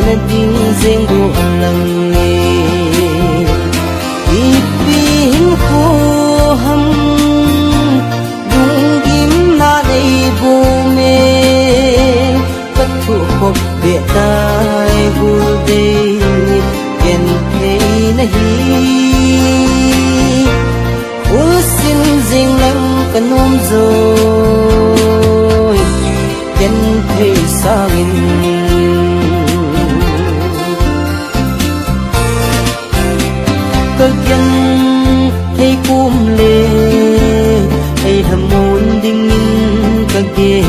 na ding zeng bu lang nge ipin ko ham dung kim na dei bu me pathu khop be tai bu dei ken thei nahi usin zing lang kanom rồi ken thei sangin cơ dân thấy cúm lê thấy hầm môn đinh in cơ ghê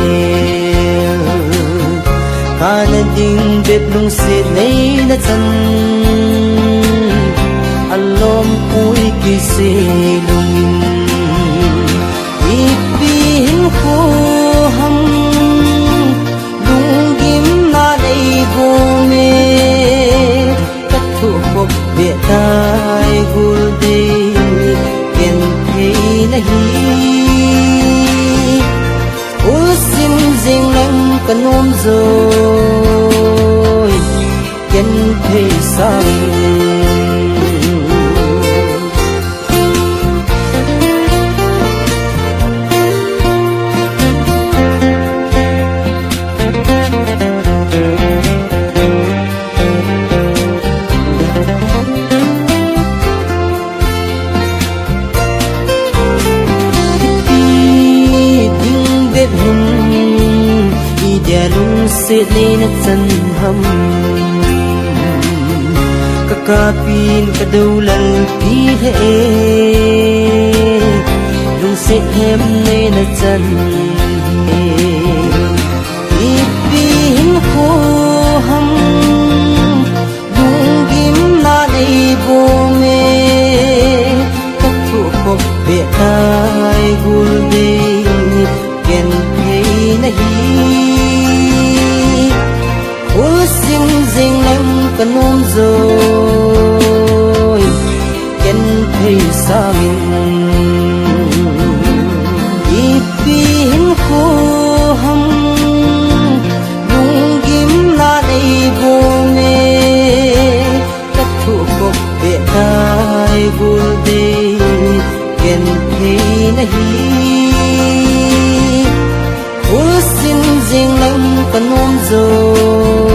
ca na ding bếp lung xịt lấy na chân alom ui kỳ xê lung in ipin ko ham lung kim na đầy vô mê cắt thủ khop bệ tai gul dei ken thei nahi usim zing lang kanom rồi ken thei sang dia lung se le na chan ham kakapin kadulal pi he lung se hem le na chan ipin ko ham dung kim na dei bo me kakhu khop be tai gul dei ken thei nahi usim zing lang kanom rồi ken thei sangin ipin ko ham dung kim na dei bo me kat thu khop be tai gul dei ken thei nahi usim zing lang kanom rồi